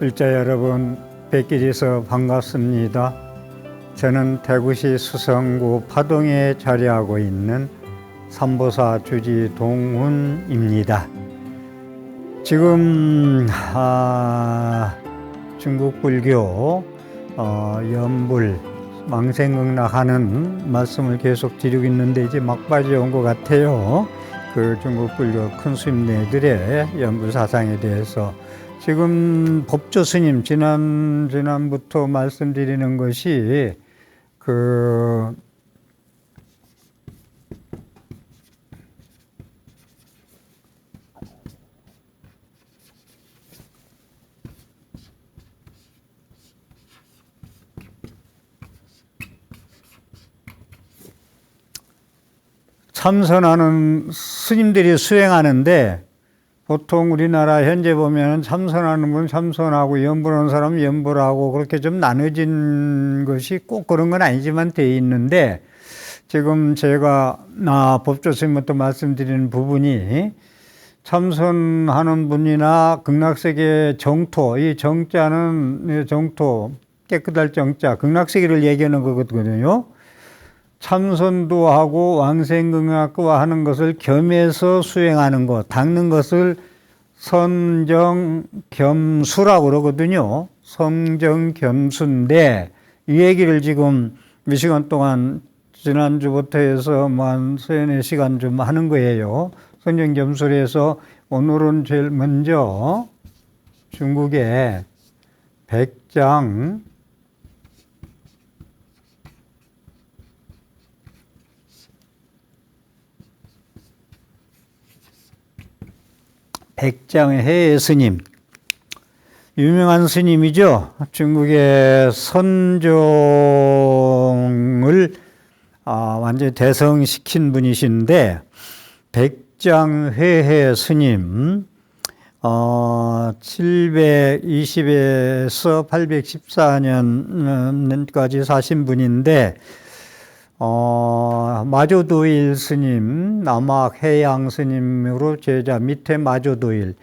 불자 여러분, 뵙게 돼서 반갑습니다. 저는 대구시 수성구 파동에 자리하고 있는 삼보사 주지 동훈입니다. 지금 중국 불교 연불 망생극락하는 말씀을 계속 드리고 있는데 이제 막바지에 온 것 같아요. 그 중국 불교 큰 스님네들의 연불 사상에 대해서 지금 법조 스님 지난부터 말씀드리는 것이 참선하는 스님들이 수행하는데 보통 우리나라 현재 보면 참선하는 분 참선하고 연불하는 사람 연불하고 그렇게 좀 나눠진 것이 꼭 그런 건 아니지만 돼 있는데 지금 제가 법조 스님부터 말씀드리는 부분이 참선하는 분이나 극락세계 정토, 이 정자는 정토, 깨끗할 정자, 극락세계를 얘기하는 거거든요. 참선도 하고 왕생극락과 하는 것을 겸해서 수행하는 것, 닦는 것을 선정겸수라고 그러거든요. 성정겸수인데 이 얘기를 지금 몇 시간 동안 지난주부터 해서 한 3-4시간 좀 하는 거예요. 성정겸수를 해서 오늘은 제일 먼저 중국의 백장해해 스님, 유명한 스님이죠. 중국의 선종을 완전히 대성시킨 분이신데 백장해해 스님 720에서 814년까지 사신 분인데 마조도일 스님, 남학해양 스님으로 제자, 밑에 마조도일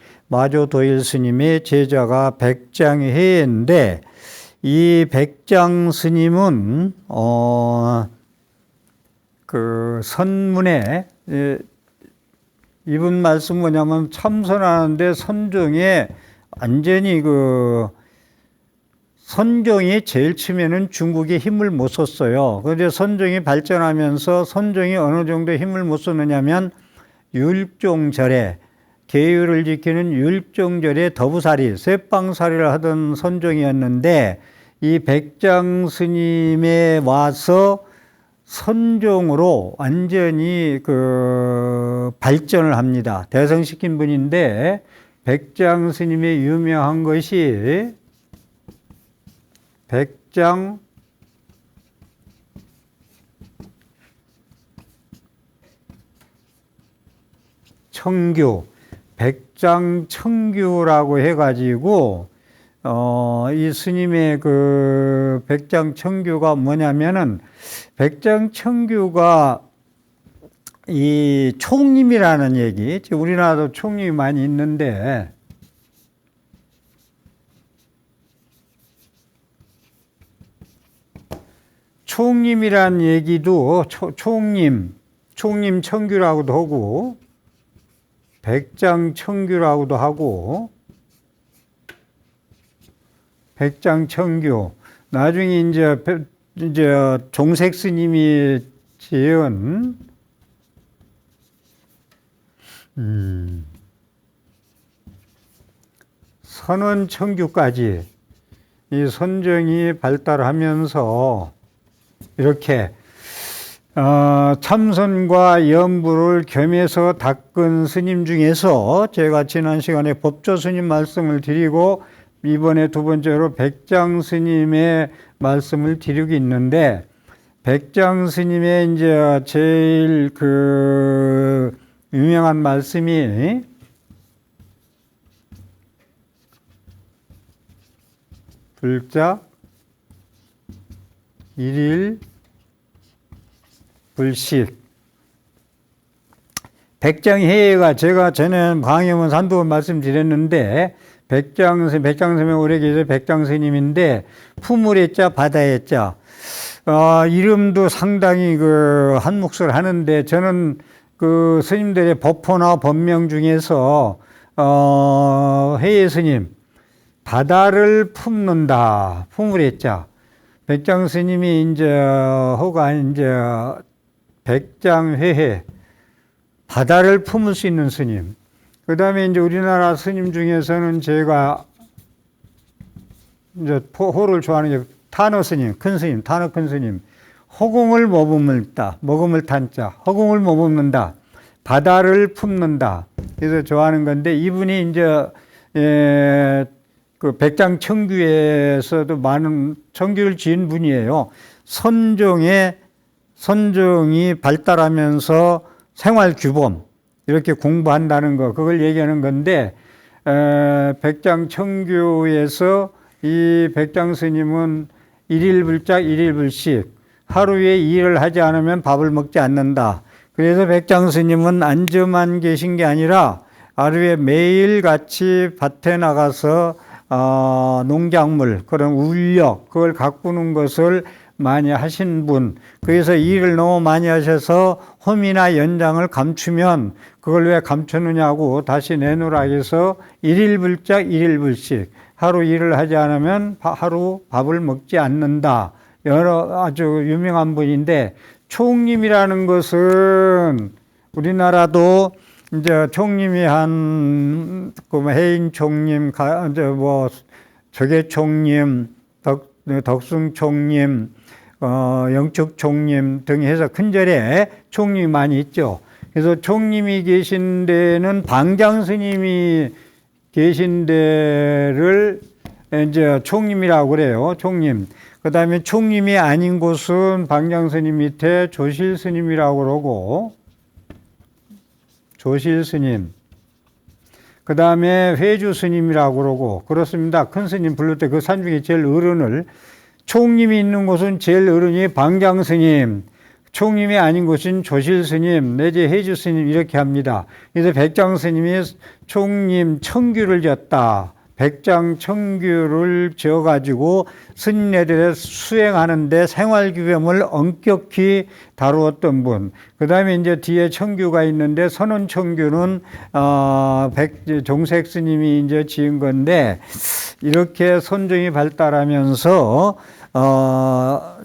스님의 제자가 백장해인데 이 백장 스님은 그 선문에 이분 말씀 뭐냐면 참선하는데 선종에 완전히 선종이 제일 처음에는 중국에 힘을 못 썼어요. 그런데 선종이 발전하면서 선종이 어느 정도 힘을 못 썼느냐면 율종절에 계율을 지키는 율종절에 더부살이, 쇠빵살이를 하던 선종이었는데 이 백장 스님에 와서 선종으로 완전히 발전을 합니다. 대성시킨 분인데 백장 스님의 유명한 것이 백장 청규, 백장 청규라고 해가지고 이 스님의 백장 청규가 뭐냐면은 백장 청규가 이 총림이라는 얘기, 우리나라도 총림이 많이 있는데 총림이란 얘기도 총림 청규라고도 하고 백장 청규라고도 하고 백장 청규, 나중에 이제 종색 스님이 지은 선원 청규까지 이 선정이 발달하면서 이렇게 참선과 연불을 겸해서 닦은 스님 중에서 제가 지난 시간에 법조 스님 말씀을 드리고 이번에 두 번째로 백장 스님의 말씀을 드리고 있는데 백장 스님의 이제 제일 유명한 말씀이 불자 일일 불식. 백장해해가 제가 전에 방해문 한두 번 말씀드렸는데 백장스님이 오래 계셔 백장스님인데 품을의 자 바다의 자 이름도 상당히 그 한몫을 하는데 저는 그 스님들의 법포나 법명 중에서 해예 스님 바다를 품는다 품을의 자 백장 스님이 이제 허가 이제 백장회해 바다를 품을 수 있는 스님. 그 다음에 이제 우리나라 스님 중에서는 제가 이제 호를 좋아하는 게 탄어 스님, 큰 스님, 탄어 큰 스님. 허공을 머금을다, 머금을 탄자, 허공을 머금는다, 바다를 품는다. 그래서 좋아하는 건데 이분이 이제 그 백장청규에서도 많은 청규를 지은 분이에요. 선종이 발달하면서 생활규범 이렇게 공부한다는 거 그걸 얘기하는 건데 백장청규에서 이 백장스님은 일일불작 일일불식 하루에 일을 하지 않으면 밥을 먹지 않는다. 그래서 백장스님은 앉아만 계신 게 아니라 하루에 매일같이 밭에 나가서 농작물 그런 울력 그걸 가꾸는 것을 많이 하신 분. 그래서 일을 너무 많이 하셔서 험이나 연장을 감추면 그걸 왜 감추느냐고 다시 내놓으라 해서 일일불작 일일불식 하루 일을 하지 않으면 하루 밥을 먹지 않는다. 여러 아주 유명한 분인데 총림이라는 것은 우리나라도 이제 총림이 한 해인 총림, 적의 총림, 덕승 총림, 영축 총림 등 해서 큰절에 총림이 많이 있죠. 그래서 총림이 계신 데는 방장 스님이 계신 데를 이제 총림이라고 그래요. 총림. 그 다음에 총림이 아닌 곳은 방장 스님 밑에 조실 스님이라고 그러고, 조실 스님. 그 다음에 회주 스님이라고 그러고, 그렇습니다. 큰 스님 부를 때 그 산 중에 제일 어른을, 총림이 있는 곳은 제일 어른이 방장 스님, 총림이 아닌 곳은 조실 스님, 내지 회주 스님 이렇게 합니다. 그래서 백장 스님이 총림 청규를 졌다. 백장 청규를 지어가지고 스님네들에 수행하는데 생활규범을 엄격히 다루었던 분. 그 다음에 이제 뒤에 청규가 있는데 선원 청규는 종색 스님이 이제 지은 건데 이렇게 선종이 발달하면서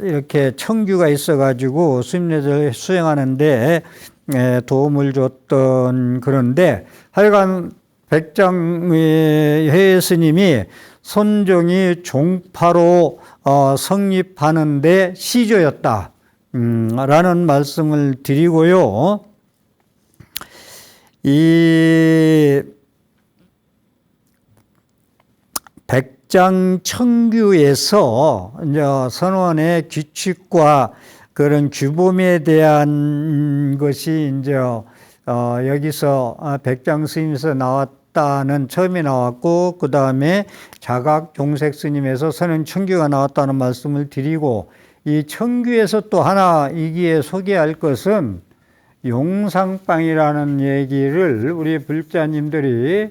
이렇게 청규가 있어가지고 스님네들 수행하는데 도움을 줬던 그런데 하여간 백장의 해예 스님이 선종이 종파로 성립하는데 시조였다 라는 말씀을 드리고요. 이 백장청규에서 이제 선원의 규칙과 그런 규범에 대한 것이 이제 여기서 백장 스님에서 나왔다는 처음에 나왔고 그 다음에 자각 종색 스님에서 선원 청규가 나왔다는 말씀을 드리고 이 청규에서 또 하나 이기에 소개할 것은 용상빵이라는 얘기를 우리 불자님들이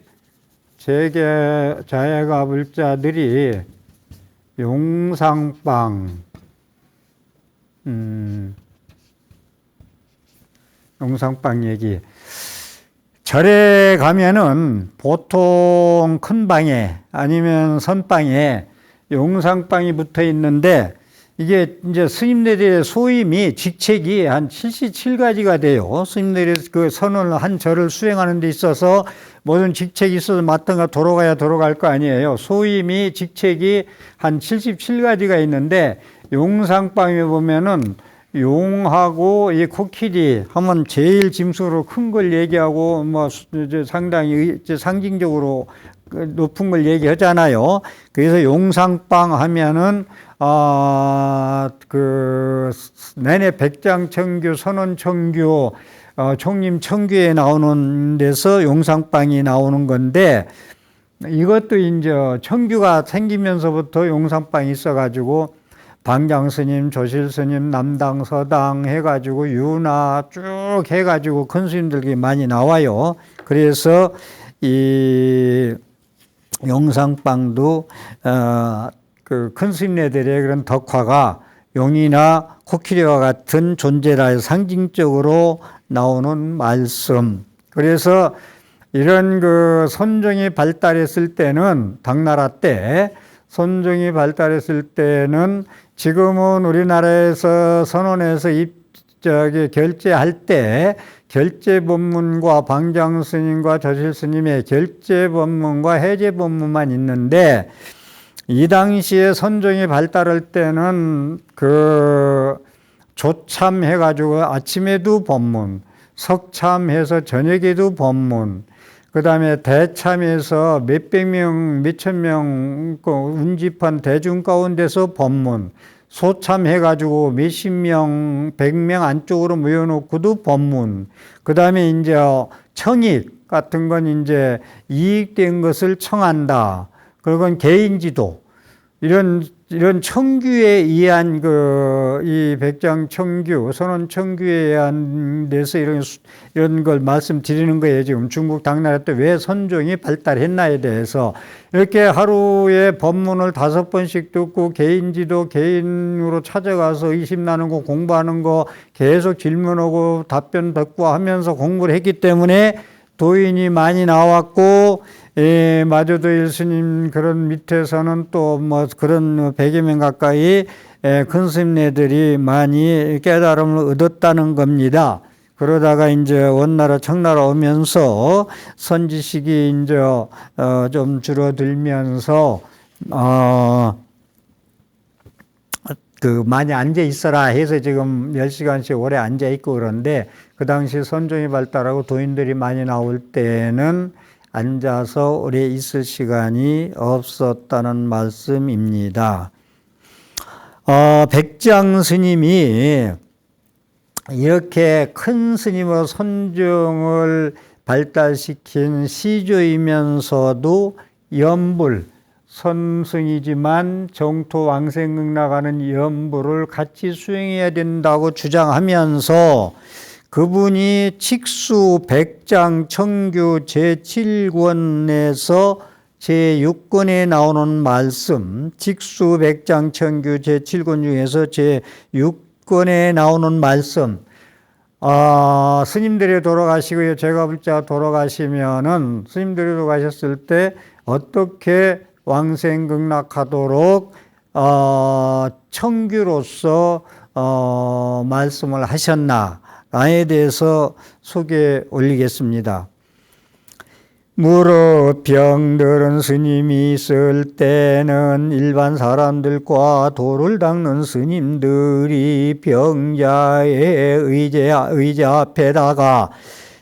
자예가 불자들이 용상빵 용상빵 얘기. 절에 가면은 보통 큰 방에 아니면 선방에 용상빵이 붙어 있는데 이게 이제 스님들의 소임이 직책이 한 77가지가 돼요. 스님들이 그 선언을 한 절을 수행하는 데 있어서 모든 직책이 있어서 마땅하 돌아가야 돌아갈 거 아니에요. 소임이 직책이 한 77가지가 있는데 용상빵에 보면은 용하고 이 코끼리 하면 제일 짐승으로 큰 걸 얘기하고 뭐 상당히 상징적으로 높은 걸 얘기하잖아요. 그래서 용상빵 하면은 그 내내 백장청규, 선원청규, 총림청규에 나오는 데서 용상빵이 나오는 건데 이것도 이제 청규가 생기면서부터 용상빵이 있어가지고 방장스님, 조실스님, 남당, 서당 해가지고 유나 쭉 해가지고 큰 스님들이 많이 나와요. 그래서 이 용상방도 그 큰 스님네들의 그런 덕화가 용이나 코끼리와 같은 존재라 해서 상징적으로 나오는 말씀. 그래서 이런 그 선종이 발달했을 때는 당나라 때 선종이 발달했을 때는 지금은 우리나라에서 선원에서 결제할 때 결제법문과 방장스님과 저실스님의 결제법문과 해제법문만 있는데 이 당시에 선종이 발달할 때는 그 조참해가지고 아침에도 법문, 석참해서 저녁에도 법문, 그 다음에 대참해서 몇백 명, 몇천 명 운집한 대중 가운데서 법문, 소참해가지고 몇십 명, 100명 안쪽으로 모여놓고도 법문, 그 다음에 이제 청익 같은 건 이제 이익된 것을 청한다. 그건 개인지도. 이런 청규에 의한 이 백장 청규, 선원 청규에 의한 데서 이런 걸 말씀드리는 거예요. 지금 중국 당나라 때 왜 선종이 발달했나에 대해서. 이렇게 하루에 법문을 5번씩 듣고 개인지도 개인으로 찾아가서 의심 나는 거 공부하는 거 계속 질문하고 답변 듣고 하면서 공부를 했기 때문에 도인이 많이 나왔고, 마조도일 스님 그런 밑에서는 또 뭐 그런 100여 명 가까이 큰 스님네들이 많이 깨달음을 얻었다는 겁니다. 그러다가 이제 원나라 청나라 오면서 선지식이 이제 좀 줄어들면서 많이 앉아 있어라 해서 지금 10시간씩 오래 앉아 있고 그런데 그 당시 선종이 발달하고 도인들이 많이 나올 때는 앉아서 오래 있을 시간이 없었다는 말씀입니다. 백장 스님이 이렇게 큰 스님의 선종을 발달시킨 시조이면서도 연불, 선승이지만 정토 왕생극 나가는 연불을 같이 수행해야 된다고 주장하면서 그분이 칙수 백장 청규 제7권에서 제6권에 나오는 말씀, 칙수 백장 청규 제7권 중에서 제6권에 나오는 말씀, 스님들이 돌아가시고 제가 불자 돌아가시면은 스님들이 돌아가셨을 때 어떻게 왕생극락하도록 청규로서 말씀을 하셨나에 대해서 소개 올리겠습니다. 무릇 병들은 스님이 있을 때는 일반 사람들과 도를 닦는 스님들이 병자의 의자 앞에다가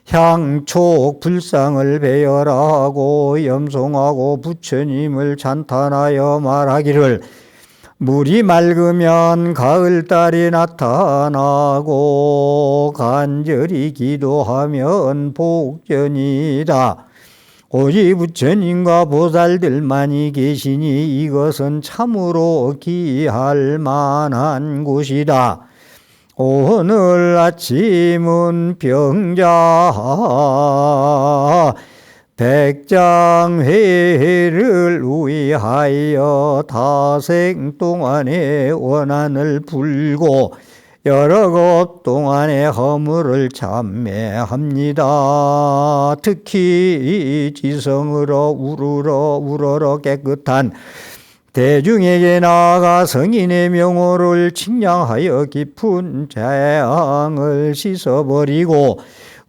향촉 불상을 배열하고 염송하고 부처님을 찬탄하여 말하기를 물이 맑으면 가을달이 나타나고 간절히 기도하면 복전이다. 오직 부처님과 보살들만이 계시니 이것은 참으로 기할 만한 곳이다. 오늘 아침은 병자 백장회를 위하여 다생 동안의 원한을 풀고 여러 것 동안의 허물을 참매합니다. 특히 지성으로 우러러 깨끗한 대중에게 나아가 성인의 명호를 칭량하여 깊은 재앙을 씻어버리고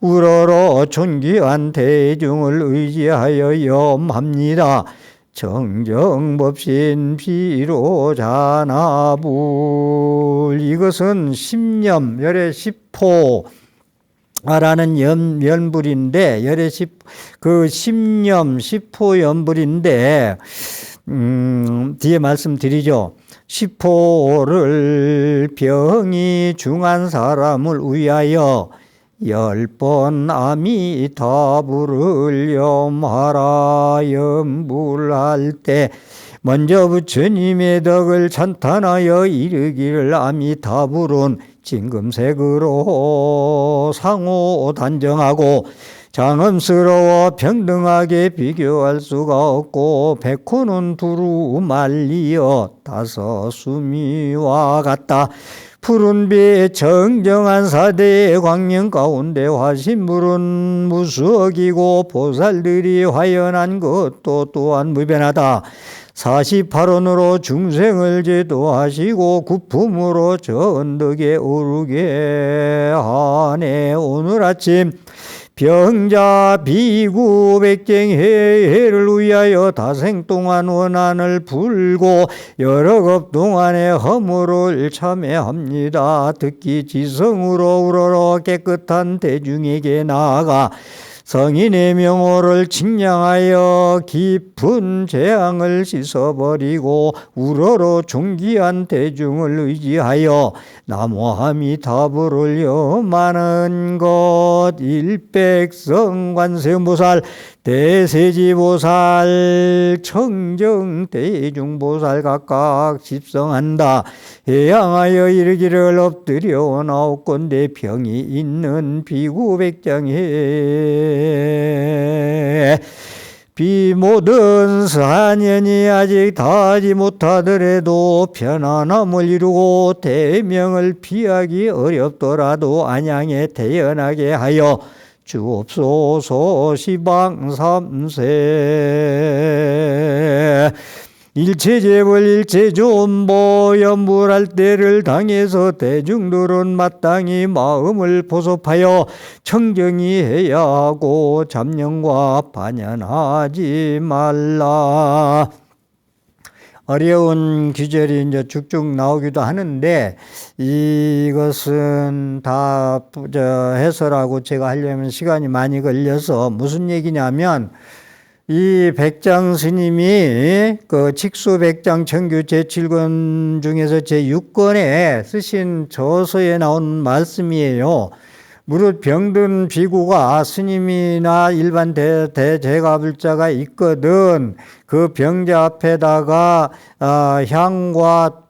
우러러 존귀한 대중을 의지하여 염합니다. 정정법신 비로자나불. 이것은 십념 열의 십포라는 연불인데 열의 그 십념 십포 연불인데 뒤에 말씀드리죠. 십포를 병이 중한 사람을 위하여 10번 아미타불을 염하라. 염불할 때 먼저 부처님의 덕을 찬탄하여 이르기를 아미타불은 진금색으로 상호 단정하고 장엄스러워 평등하게 비교할 수가 없고 백호는 두루 말리어 다섯 수미와 같다. 푸른 비 정정한 사대의 광명 가운데 화신물은 무수억이고 보살들이 화연한 것도 또한 무변하다. 48원으로 중생을 제도하시고 구품으로 저 언덕에 오르게 하네. 오늘 아침 병자 비구 백쟁해를 위하여 다생 동안 원한을 풀고 여러 급 동안의 허물을 참회합니다. 특히 지성으로 우러러 깨끗한 대중에게 나아가 성인의 명호를 칭량하여 깊은 재앙을 씻어버리고 우러러 존귀한 대중을 의지하여 나무아미타불을 염하는 것. 일백성 관세음보살, 대세지보살, 청정대중보살 각각 집성한다. 해양하여 이르기를 엎드려 나옵건대 병이 있는 비구백장해 비 모든 사년이 아직 다하지 못하더라도 편안함을 이루고 대명을 피하기 어렵더라도 안양에 태어나게 하여 주옵소서. 시방 삼세 일체재벌 일체존보 연불할 때를 당해서 대중들은 마땅히 마음을 보섭하여 청정히 해야 하고 잡념과 반연하지 말라. 어려운 규절이 이제 쭉쭉 나오기도 하는데 이것은 다 해설하고 제가 하려면 시간이 많이 걸려서 무슨 얘기냐면 이 백장 스님이 그 직수백장 청규 제7권 중에서 제6권에 쓰신 저서에 나온 말씀이에요. 무릇 병든 비구가 스님이나 일반 대제가불자가 있거든 그 병자 앞에다가 향과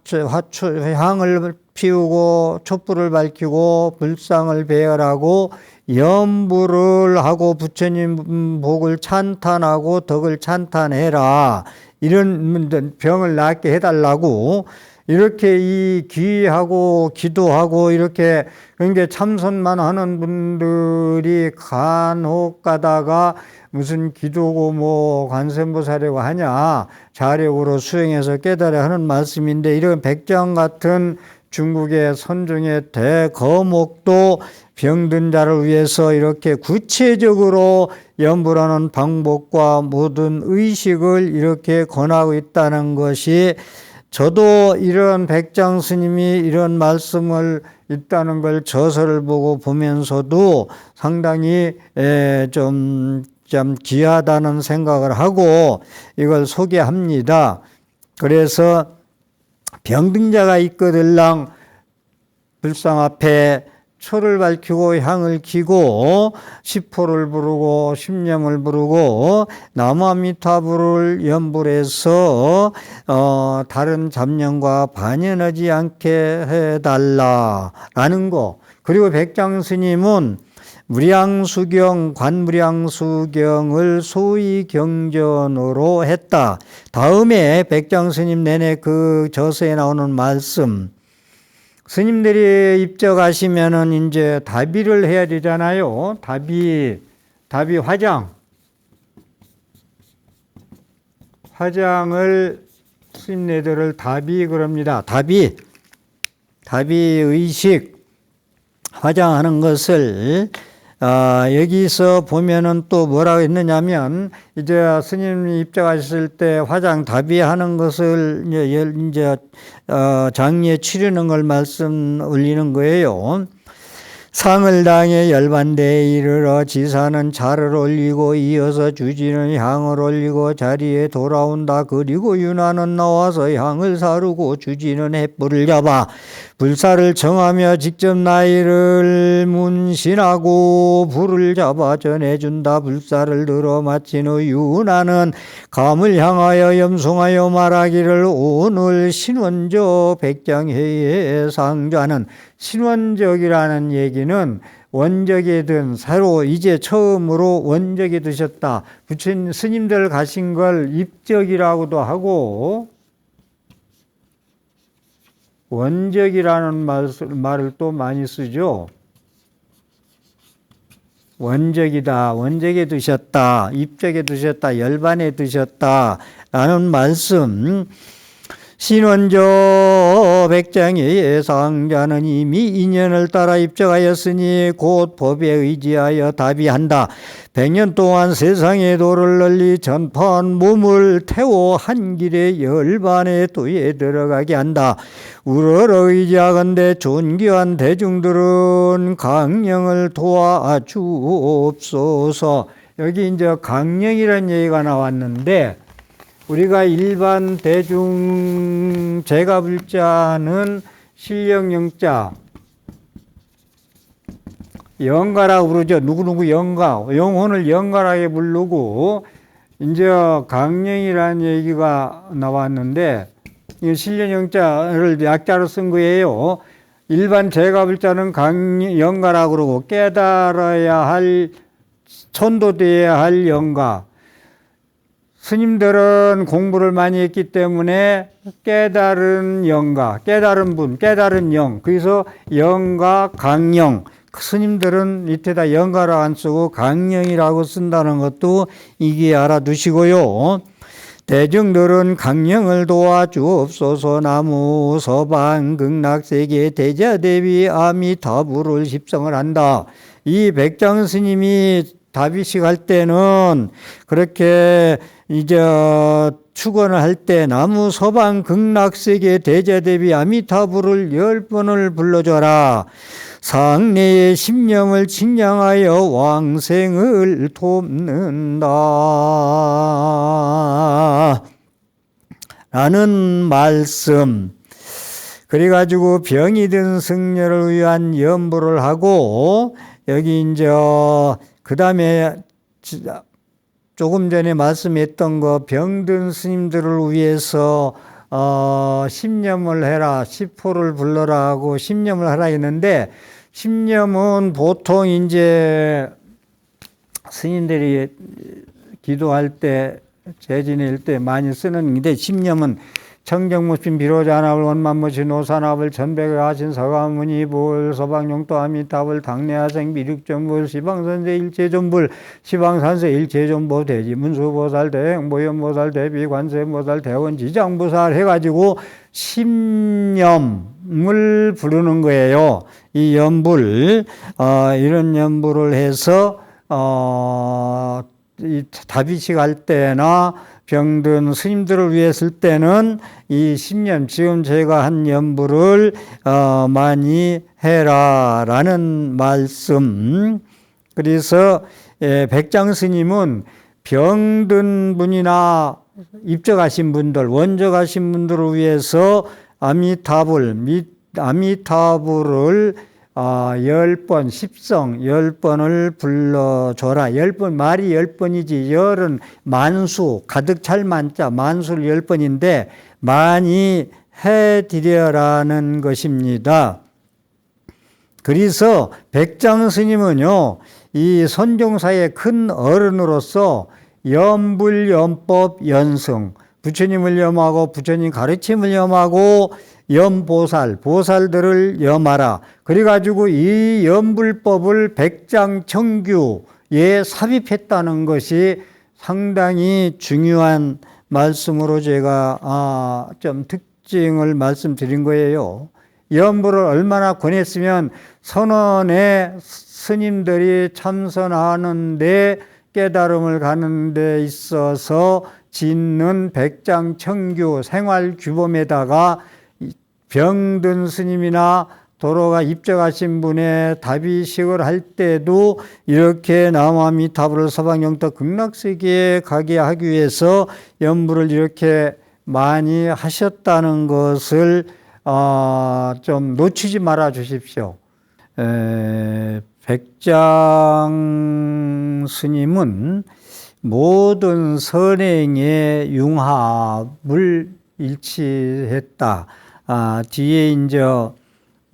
향을 피우고 촛불을 밝히고 불상을 배열하고 염불을 하고 부처님 복을 찬탄하고 덕을 찬탄해라. 이런 병을 낫게 해달라고 이렇게 이 귀하고 기도하고 이렇게 그러니까 참선만 하는 분들이 간혹 가다가 무슨 기도고 뭐 관세음보살이라고 하냐 자력으로 수행해서 깨달아 하는 말씀인데 이런 백장 같은 중국의 선종의 대거목도 병든 자를 위해서 이렇게 구체적으로 염불하는 방법과 모든 의식을 이렇게 권하고 있다는 것이 저도 이런 백장 스님이 이런 말씀을 있다는 걸 저서를 보고 보면서도 상당히 좀 귀하다는 생각을 하고 이걸 소개합니다. 그래서 병든자가 있거들랑 불상 앞에 초를 밝히고 향을 키고 시포를 부르고 심념을 부르고 나무아미타불을 염불해서 다른 잡념과 반연하지 않게 해달라라는 거. 그리고 백장스님은 무량수경, 관무량수경을 소위 경전으로 했다. 다음에 백장스님 내내 그 저서에 나오는 말씀, 스님들이 입적하시면은 이제 다비를 해야 되잖아요. 다비 화장을 스님네들을 다비 그럽니다. 다비 의식, 화장하는 것을 여기서 보면은 또 뭐라고 했느냐면 이제 스님이 입장하셨을 때 화장 다비하는 것을 이제 장리에 치르는 걸 말씀 올리는 거예요. 상을 당해 열반대에 이르러 지사는 차를 올리고 이어서 주지는 향을 올리고 자리에 돌아온다. 그리고 윤화는 나와서 향을 사르고 주지는 횃불을 잡아 불사를 정하며 직접 나이를 문신하고 불을 잡아 전해준다. 불사를 들어 마친 후 윤화는 감을 향하여 염송하여 말하기를 오늘 신원조 백장회의 상좌는 신원적이라는 얘기는 원적이 든 새로 이제 처음으로 원적이 드셨다. 부처님 스님들 가신 걸 입적이라고도 하고 원적이라는 말을 또 많이 쓰죠. 원적이다, 원적에 드셨다, 입적에 드셨다, 열반에 드셨다 라는 말씀. 신원조 백장의 예상자는 이미 인연을 따라 입적하였으니 곧 법에 의지하여 답이한다. 100년 동안 세상의 도를 널리 전파한 몸을 태워 한 길에 열반의 도에 들어가게 한다. 우러러 의지하건대 존귀한 대중들은 강령을 도와 주옵소서. 여기 이제 강령이라는 얘기가 나왔는데 우리가 일반 대중 제가불자는 신령영자 영가라고 그러죠. 누구누구 영가, 영혼을 영가라게 부르고 이제 강령이라는 얘기가 나왔는데 이 신령영자를 약자로 쓴 거예요. 일반 제가불자는 영가라고 그러고 깨달아야 할 천도돼야 할 영가. 스님들은 공부를 많이 했기 때문에 깨달은 영가, 깨달은 분, 깨달은 영. 그래서 영가, 강령. 스님들은 이때다 영가라 안 쓰고 강령이라고 쓴다는 것도 이게 알아두시고요. 대중들은 강령을 도와주옵소서. 나무 서방 극락세계 대자대비 아미타불을 십성을 한다. 이 백장 스님이 다비식 할 때는 그렇게 이제 축원을 할 때 나무 서방 극락세계 대자대비 아미타불을 10번을 불러줘라. 상내의 심령을 칭량하여 왕생을 돕는다 라는 말씀. 그래가지고 병이 든 승려를 위한 연부를 하고 여기 이제 그 다음에 조금 전에 말씀했던 거 병든 스님들을 위해서 십념을 해라, 십호를 불러라 하고 십념을 하라 했는데 십념은 보통 이제 스님들이 기도할 때 재지낼 때 많이 쓰는 건데 십념은 청정무심 비로자납을 원만무시 노산압을 전백을 하신 서가모니 볼 서방용도 아미타불 당내하생 미륵전불 시방선세 일체전불 시방산세 일체전보 대지문수보살 대행보현보살 대비관세보살 대원지장보살 해가지고 십념을 부르는 거예요. 이 연불 이런 연불을 해서 이 다비식 할 때나 병든 스님들을 위해 쓸 때는 이 십념, 지금 제가 한 연부를 많이 해라 라는 말씀. 그래서 백장 스님은 병든 분이나 입적하신 분들, 원적하신 분들을 위해서 아미타불을 10번, 십성 10번을 불러줘라. 10번, 말이 10번이지, 열은 만수, 가득 찰 만자, 만수를 10번인데, 많이 해드려라는 것입니다. 그래서 백장 스님은요, 이 선종사의 큰 어른으로서 염불, 염법, 연승, 부처님을 염하고 부처님 가르침을 염하고 염보살, 보살들을 염하라. 그래가지고 이 염불법을 백장청규에 삽입했다는 것이 상당히 중요한 말씀으로 제가 좀 특징을 말씀드린 거예요. 염불을 얼마나 권했으면 선원의 스님들이 참선하는데 깨달음을 가는 데 있어서 짓는 백장청규 생활규범에다가 병든 스님이나 도로가 입적하신 분의 다비식을 할 때도 이렇게 남아미타불을 서방영덕 극락세계에 가게 하기 위해서 연부를 이렇게 많이 하셨다는 것을 좀 놓치지 말아 주십시오. 백장 스님은 모든 선행의 융합을 일치했다. 뒤에 이제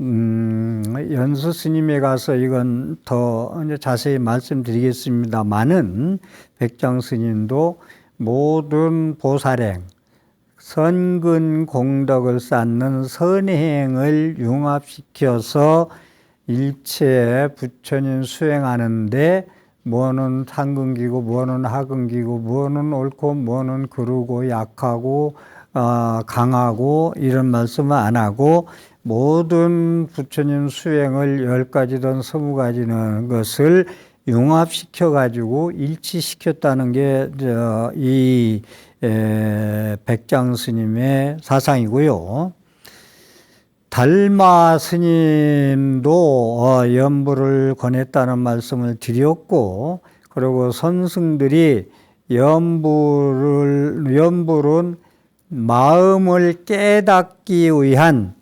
연수 스님에 가서 이건 더 이제 자세히 말씀드리겠습니다만은 백장 스님도 모든 보살행, 선근 공덕을 쌓는 선행을 융합시켜서 일체 부처님 수행하는데 뭐는 상근기고 뭐는 하근기고 뭐는 옳고 뭐는 그르고 약하고 강하고 이런 말씀을 안 하고 모든 부처님 수행을 10가지든 20가지는 것을 융합시켜 가지고 일치시켰다는 게 이 백장 스님의 사상이고요. 달마 스님도 연불을 권했다는 말씀을 드렸고, 그리고 선승들이 연불은 마음을 깨닫기 위한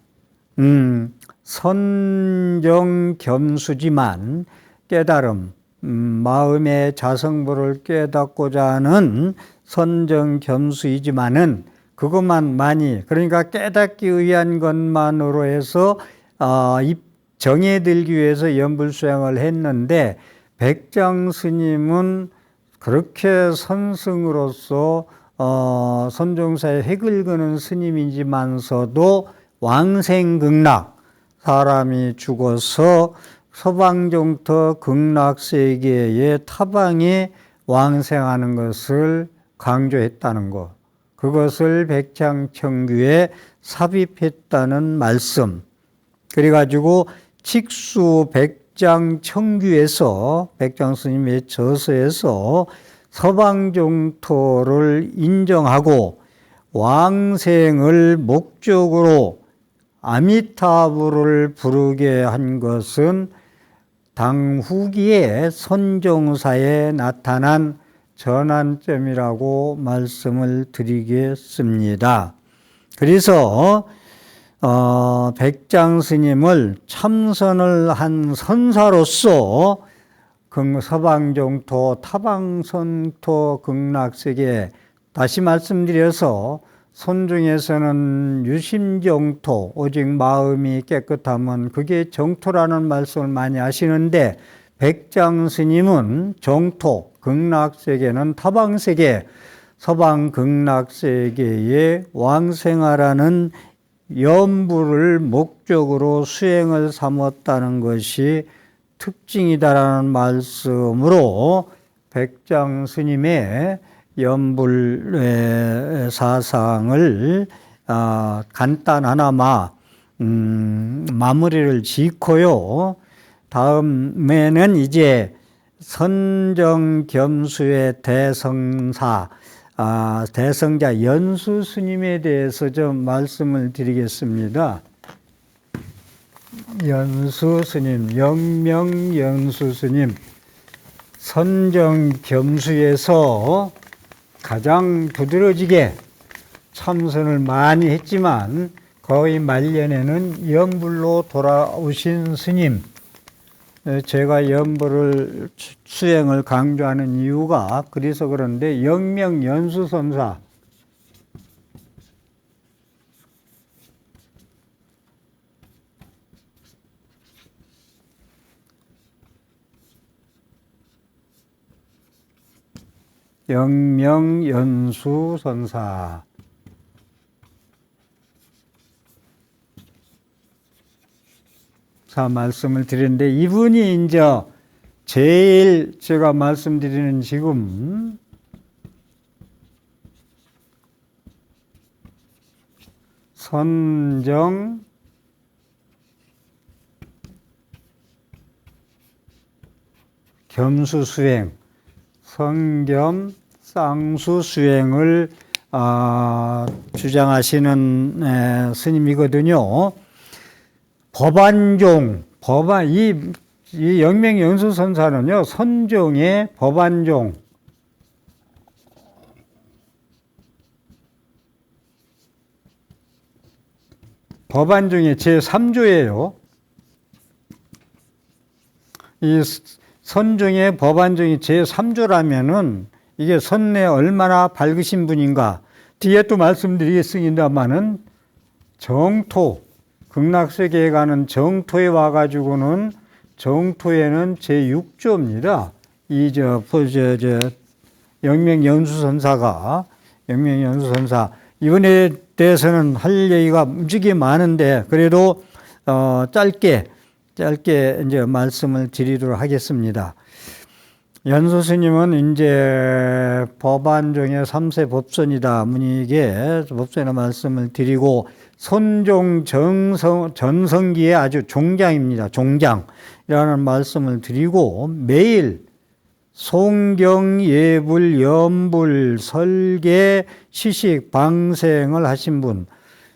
선정겸수지만 깨달음, 마음의 자성불을 깨닫고자 하는 선정겸수이지만은 그것만 많이, 그러니까 깨닫기 위한 것만으로 해서 정해들기 위해서 연불수행을 했는데, 백장 스님은 그렇게 선승으로서 선종사의 획을 그는 스님이지만서도 왕생극락, 사람이 죽어서 서방종터 극락세계의 타방에 왕생하는 것을 강조했다는 것, 그것을 백장청규에 삽입했다는 말씀. 그래가지고 칙수 백장청규에서, 백장스님의 저서에서 서방종토를 인정하고 왕생을 목적으로 아미타불을 부르게 한 것은 당후기에 선종사에 나타난 전환점이라고 말씀을 드리겠습니다. 그래서 백장 스님을 참선을 한 선사로서 서방종토, 타방선토 극락세계, 다시 말씀드려서 손중에서는 유심정토, 오직 마음이 깨끗하면 그게 정토라는 말씀을 많이 하시는데, 백장 스님은 정토, 극락세계는 타방세계, 서방 극락세계에 왕생하라는 연불을 목적으로 수행을 삼았다는 것이 특징이다라는 말씀으로 백장 스님의 연불 사상을 간단하나마 마무리를 짓고요. 다음에는 이제 선정겸수의 대성사, 대성자 연수 스님에 대해서 좀 말씀을 드리겠습니다. 연수 스님, 영명 연수 스님, 선정겸수에서 가장 두드러지게 참선을 많이 했지만 거의 말년에는 연불로 돌아오신 스님, 제가 연불을 수행을 강조하는 이유가 그래서 그런데, 영명 연수선사, 영명연수선사, 자 말씀을 드렸는데, 이분이 이제 제일 제가 말씀드리는 지금 선정 겸수수행, 성겸 쌍수수행을 주장하시는 스님이거든요. 법안종, 이 영명연수선사는요, 선종의 법안종, 법안종의 제3조예요. 이 선종의 법안종이 제3조라면은 이게 선내 얼마나 밝으신 분인가. 뒤에 또 말씀드리겠습니다만은 정토, 극락세계에 가는 정토에 와가지고는 정토에는 제6조입니다. 영명연수선사가 이번에 대해서는 할 얘기가 무지개 많은데 그래도 짧게 이제 말씀을 드리도록 하겠습니다. 연수 스님은 이제 법안 중에 3세 법선이다 문익에 법선의 말씀을 드리고 선종 전성기의 아주 종장입니다. 종장이라는 말씀을 드리고 매일 송경, 예불, 염불, 설계, 시식, 방생을 하신 분.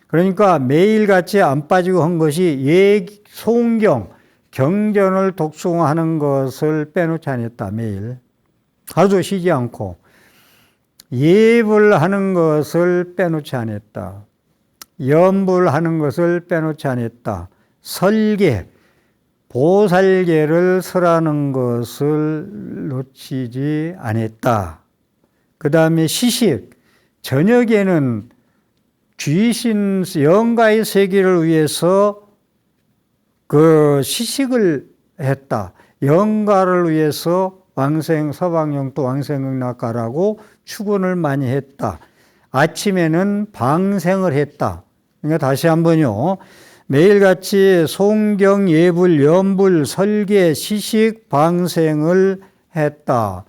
그러니까 매일같이 안 빠지고 한 것이 송경, 경전을 독송하는 것을 빼놓지 않았다. 매일. 하루도 쉬지 않고. 예불하는 것을 빼놓지 않았다. 염불하는 것을 빼놓지 않았다. 설계, 보살계를 설하는 것을 놓치지 않았다. 그 다음에 시식, 저녁에는 귀신 영가의 세계를 위해서 그 시식을 했다. 영가를 위해서 서방영도 왕생극락가라고 축원을 많이 했다. 아침에는 방생을 했다. 그러니까 다시 한번요. 매일같이 송경, 예불, 염불, 설계, 시식, 방생을 했다.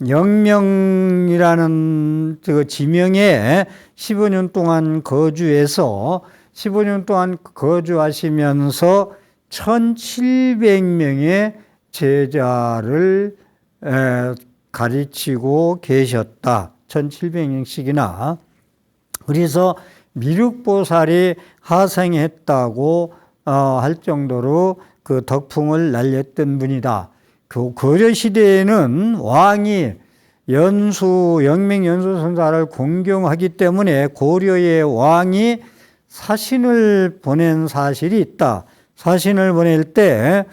영명이라는 그 지명에 15년 동안 거주해서 15년 동안 거주하시면서 1700명의 제자를 가르치고 계셨다. 1700명씩이나. 그래서 미륵보살이 하생했다고 할 정도로 그 덕풍을 날렸던 분이다. 고려시대에는 왕이 영명연수선사를 공경하기 때문에 고려의 왕이 사신을 보낸 사실이 있다. 사신을 보낼 때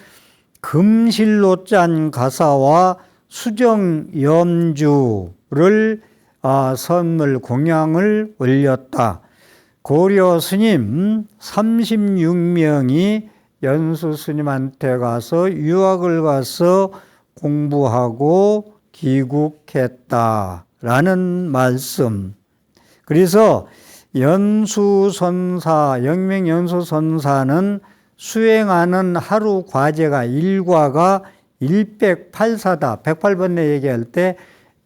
금실로 짠 가사와 수정염주를 선물 공양을 올렸다. 고려 스님 36명이 연수 스님한테 가서 유학을 가서 공부하고 귀국했다라는 말씀. 그래서 영명연수선사는 수행하는 하루 과제가 일과가 108사다. 108번에 얘기할 때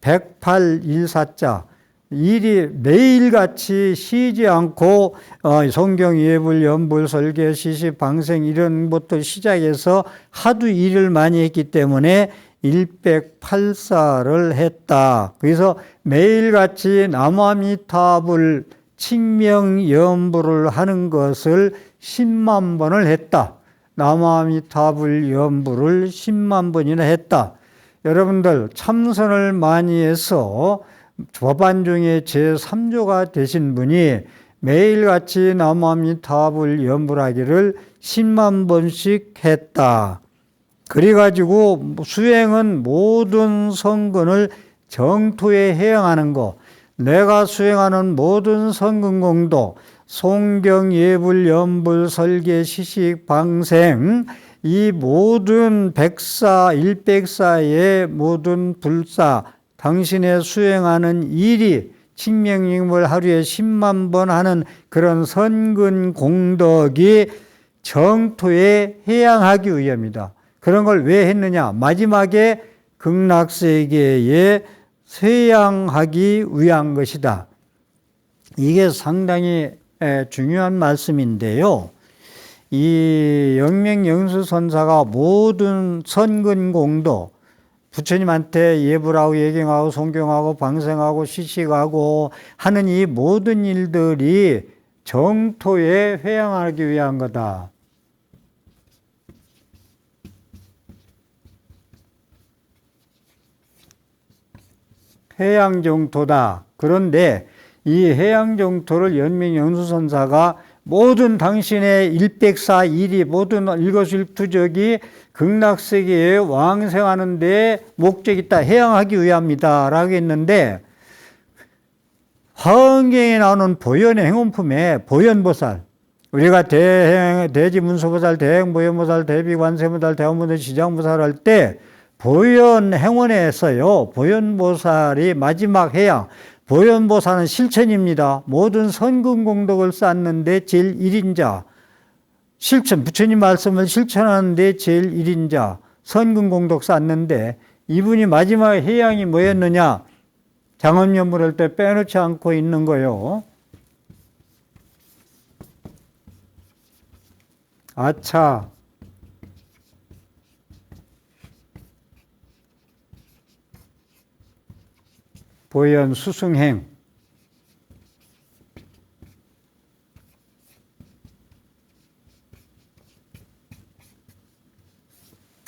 108일사자. 일이 매일같이 쉬지 않고 성경, 예불, 염불, 설계, 시식, 방생 이런 것도 시작해서 하도 일을 많이 했기 때문에 108사를 했다. 그래서 매일같이 남아미타불 칭명염불을 하는 것을 10만 번을 했다. 남아미타불 염불을 10만 번이나 했다. 여러분들 참선을 많이 해서 법안 중에 제3조가 되신 분이 매일같이 남아미타불 염불하기를 10만 번씩 했다. 그래가지고 수행은 모든 성근을 정토에 해양하는 거, 내가 수행하는 모든 성근공도 송경, 예불, 염불, 설계, 시식, 방생 이 모든 백사, 일백사의 모든 불사 당신의 수행하는 일이 칭명임을 하루에 10만 번 하는 그런 선근 공덕이 정토에 해양하기 위함이다. 그런 걸 왜 했느냐? 마지막에 극락세계에 쇠양하기 위한 것이다. 이게 상당히 중요한 말씀인데요. 이 영명연수선사가 모든 선근공도 부처님한테 예불하고 예경하고 송경하고 방생하고 시식하고 하는 이 모든 일들이 정토에 회양하기 위한 거다. 해양정토다. 그런데 이 해양정토를 영명연수선사가 모든 당신의 일백사 일이 모든 일거수일투족이 극락세계에 왕생하는 데 목적이 있다. 해양하기 위함이다. 라고 했는데 화엄경에 나오는 보현의 행원품에 보현보살 우리가 대지문수보살, 대행보현보살, 대비관세보살, 대원보살, 시장보살 할 때 보현행원에서요, 보현보살이 마지막 해양, 보현보살은 실천입니다. 모든 선근공덕을 쌓는데 제일 1인자, 실천, 부처님 말씀을 실천하는데 제일 1인자, 선근공덕 쌓는데 이분이 마지막 해양이 뭐였느냐? 장엄연불할 때 빼놓지 않고 있는 거요. 아차, 보현 수승행,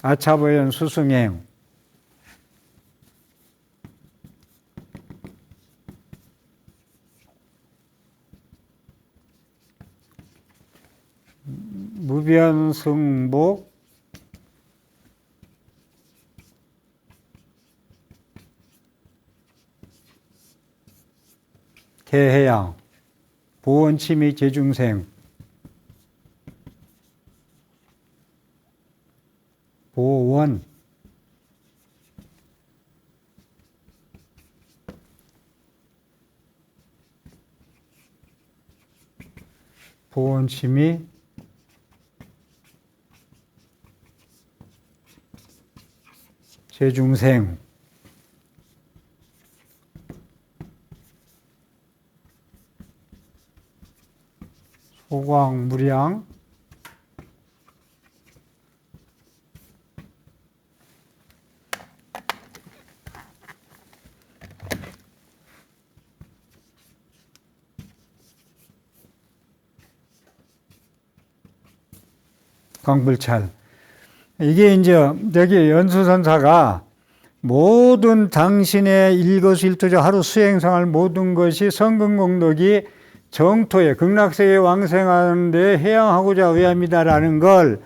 아차보현 수승행, 무변승복, 개해양, 보원치미 제중생, 보원, 보원치미 제중생, 소광무량, 광불찰. 이게 이제 여기 연수선사가 모든 당신의 일거수일투족 하루 수행생활 모든 것이 성근공덕이 정토에 극락세계에 왕생하는 데 해양하고자 위함이다라는 걸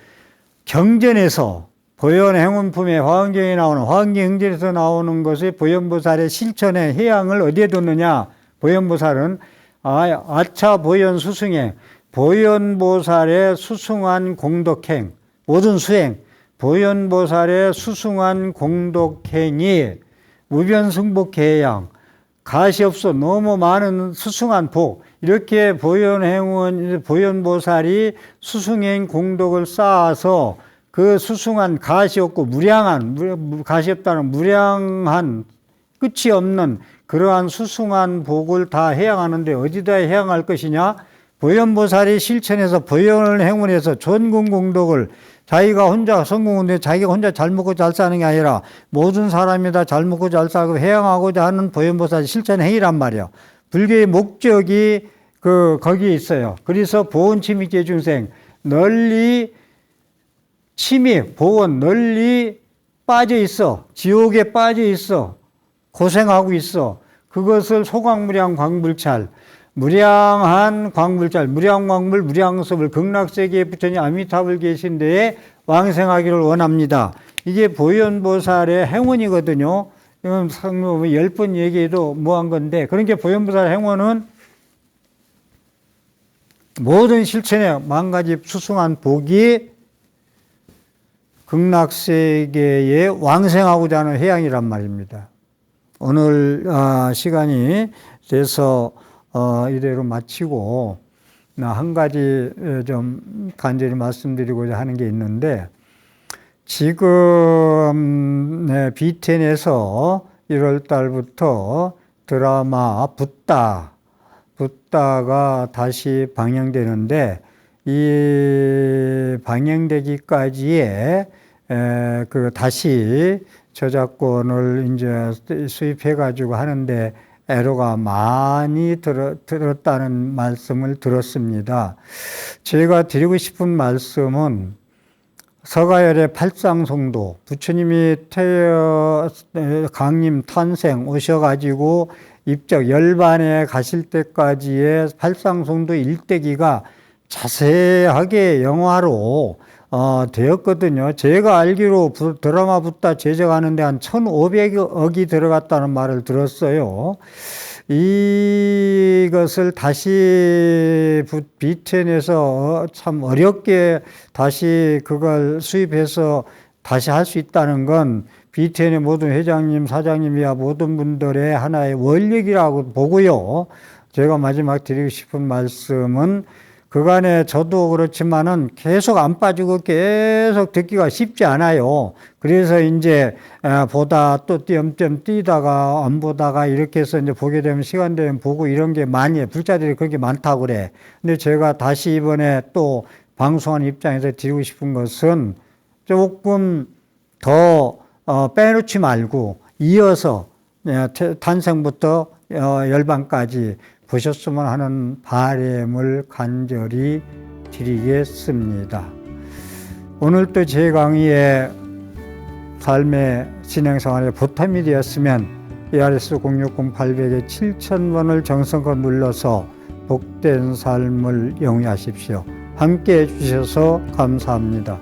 경전에서 보현행원품의 화엄경에 나오는 화엄경행전에서 나오는 것이 보현보살의 실천의 해양을 어디에 뒀느냐? 보현보살은 아차 보현 수승행, 보현보살의 수승한 공덕행, 모든 수행, 보현보살의 수승한 공덕행이 무변승복해양, 가시 없어 너무 많은 수승한 복, 이렇게 보현보살이 수승행 공덕을 쌓아서 그 수승한 가시 없고 무량한, 가시 없다는 무량한 끝이 없는 그러한 수승한 복을 다 해양하는데 어디다 해양할 것이냐? 보현보살이 실천해서 보현을 행운해서 전근공덕을 자기가 혼자 성공인데 자기가 혼자 잘 먹고 잘 사는 게 아니라 모든 사람이 다 잘 먹고 잘 살고 해양하고자 하는 보현보살 실천 행위란 말이야. 불교의 목적이 거기에 있어요. 그래서 보원치미제 중생 널리 침이 보원 널리 빠져 있어. 지옥에 빠져 있어. 고생하고 있어. 그것을 소광무량 광불찰, 무량한 광불찰, 무량광불, 무량섭을 극락세계에 부처님 아미타불 계신 데에 왕생하기를 원합니다. 이게 보현보살의 행운이거든요. 이건 10번 얘기해도 뭐한 건데, 그러니까 보현보살 행운은 모든 실천에 만가지 수승한 복이 극락세계에 왕생하고자 하는 해양이란 말입니다. 오늘 시간이 돼서 이대로 마치고 한 가지 좀 간절히 말씀드리고자 하는 게 있는데, 지금 BTN에서 1월 달부터 드라마 붓다가 다시 방영되는데, 이 방영되기까지에 다시 저작권을 이제 수입해 가지고 하는데 애로가 많이 들었다는 말씀을 들었습니다. 제가 드리고 싶은 말씀은 서가열의 팔상송도, 부처님이 강림 탄생 오셔가지고 입적 열반에 가실 때까지의 팔상송도 일대기가 자세하게 영화로 되었거든요. 제가 알기로 드라마 붓다 제작하는데 한 1,500억이 들어갔다는 말을 들었어요. 이것을 다시 B10에서 참 어렵게 다시 그걸 수입해서 다시 할 수 있다는 건 B10의 모든 회장님, 사장님이야 모든 분들의 하나의 원력이라고 보고요. 제가 마지막 드리고 싶은 말씀은 그간에 저도 그렇지만은 계속 안 빠지고 계속 듣기가 쉽지 않아요. 그래서 이제 보다 또 띄엄띄엄 뛰다가 안 보다가 이렇게 해서 이제 보게 되면 시간 되면 보고 이런 게 많이 불자들이 그렇게 많다고 그래. 근데 제가 다시 이번에 또 방송하는 입장에서 드리고 싶은 것은 조금 더 빼놓지 말고 이어서 탄생부터 열반까지 보셨으면 하는 바람을 간절히 드리겠습니다. 오늘 또 제 강의에 삶의 진행생활에 보탬이 되었으면 ARS 060-800에 7000번을 정성껏 눌러서 복된 삶을 영위하십시오. 함께 해주셔서 감사합니다.